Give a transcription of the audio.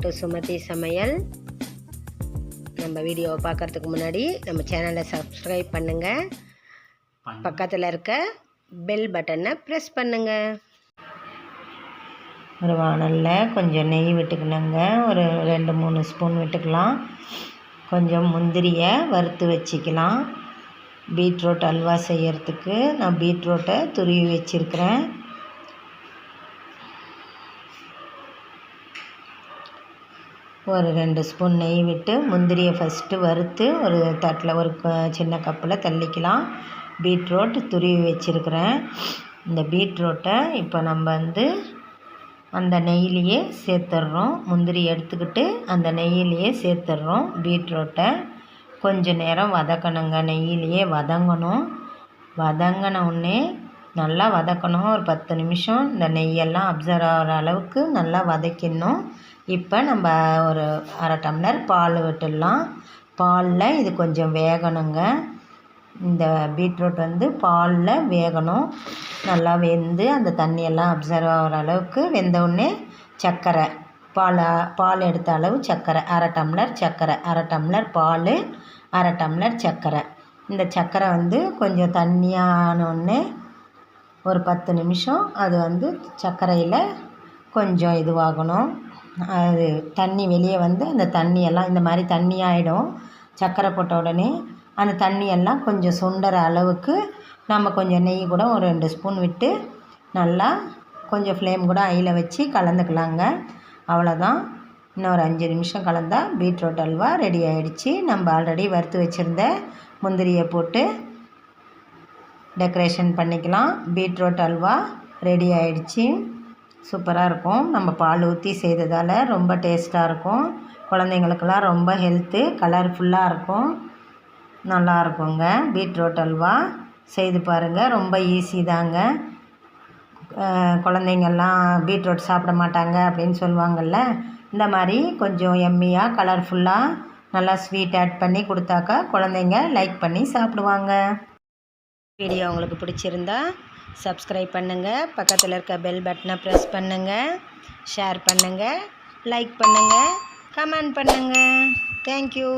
To Sumathi சமையல். நம்ம வீடியோவை பார்க்குறதுக்கு முன்னாடி நம்ம சேனலை சப்ஸ்கிரைப் பண்ணுங்கள், பக்கத்தில் இருக்க பெல் பட்டனை ப்ரெஸ் பண்ணுங்கள். ஒரு வானலில் கொஞ்சம் நெய் விட்டுக்கணுங்க. ஒரு 2-3 ஸ்பூன் விட்டுக்கலாம். கொஞ்சம் முந்திரியை வறுத்து வச்சுக்கலாம். பீட்ரூட் அல்வா செய்கிறதுக்கு நான் பீட்ரூட்டை துருவி வச்சுருக்கிறேன். ஒரு 2 ஸ்பூன் நெய் விட்டு முந்திரியை ஃபஸ்ட்டு வறுத்து ஒரு தட்டில் ஒரு சின்ன கப்பில் தள்ளிக்கலாம். பீட்ரூட் துருவி வச்சுருக்கிறேன். இந்த பீட்ரூட்டை இப்போ நம்ம அந்த நெய்யிலையே சேர்த்துட்றோம். முந்திரி எடுத்துக்கிட்டு அந்த நெய்யிலையே சேர்த்துட்றோம். பீட்ரூட்டை கொஞ்சம் நேரம் வதக்கணுங்க. நெய்யிலையே வதங்கணும். வதங்கின உடனே நல்லா வதக்கணும். ஒரு 10 நிமிஷம் இந்த நெய்யெல்லாம் அப்சர்வ் ஆகிற அளவுக்கு நல்லா வதக்கிடணும். இப்போ நம்ம ஒரு அரை டம்ளர் பால் விட்டுடலாம். பாலில் இது கொஞ்சம் வேகணுங்க. இந்த பீட்ரூட் பாலில் வேகணும். நல்லா வெந்து அந்த தண்ணியெல்லாம் அப்சர்வ் ஆகிற அளவுக்கு வெந்தவுடனே சர்க்கரை, பால் எடுத்த அளவு சர்க்கரை, அரை டம்ளர் சர்க்கரை, அரை டம்ளர் பால், அரை டம்ளர் சர்க்கரை. இந்த சர்க்கரை கொஞ்சம் தண்ணியானோடனே ஒரு 10 நிமிஷம் அது சர்க்கரையில் கொஞ்சம் இதுவாகணும். அது தண்ணி வெளியே அந்த தண்ணியெல்லாம் இந்த மாதிரி தண்ணி ஆகிடும். சர்க்கரை போட்ட உடனே அந்த தண்ணியெல்லாம் கொஞ்சம் சுண்டுற அளவுக்கு நம்ம கொஞ்சம் நெய் கூட ஒரு 2 ஸ்பூன் விட்டு நல்லா கொஞ்சம் ஃப்ளேம் கூட ஹையில் வச்சு கலந்துக்கலாங்க. அவ்வளோதான். இன்னும் ஒரு 5 நிமிஷம் கலந்தால் பீட்ரூட் அல்வா ரெடி ஆகிடுச்சு. நம்ம ஆல்ரெடி வறுத்து வச்சுருந்த முந்திரியை போட்டு டெக்கரேஷன் பண்ணிக்கலாம். பீட்ரூட் அல்வா ரெடி ஆகிடுச்சு. சூப்பராக இருக்கும். நம்ம பால் ஊற்றி செய்ததால் ரொம்ப டேஸ்ட்டாக இருக்கும். குழந்தைங்களுக்கெல்லாம் ரொம்ப ஹெல்த்து, கலர்ஃபுல்லாக இருக்கும், நல்லா இருக்குங்க. பீட்ரூட் அல்வா செய்து பாருங்கள். ரொம்ப ஈஸி தாங்க. குழந்தைங்கள்லாம் பீட்ரூட் சாப்பிட மாட்டாங்க அப்படின்னு சொல்லுவாங்கள்ல, இந்த மாதிரி கொஞ்சம் எம்மியாக கலர்ஃபுல்லாக நல்லா ஸ்வீட் ஆட் பண்ணி கொடுத்தாக்கா குழந்தைங்க லைக் பண்ணி சாப்பிடுவாங்க. வீடியோ உங்களுக்கு பிடிச்சிருந்தா சப்ஸ்கிரைப் பண்ணுங்கள், பக்கத்தில் இருக்க பெல் பட்டனை ப்ரெஸ் பண்ணுங்கள், ஷேர் பண்ணுங்கள், லைக் பண்ணுங்கள், கமெண்ட் பண்ணுங்கள். தேங்க்யூ.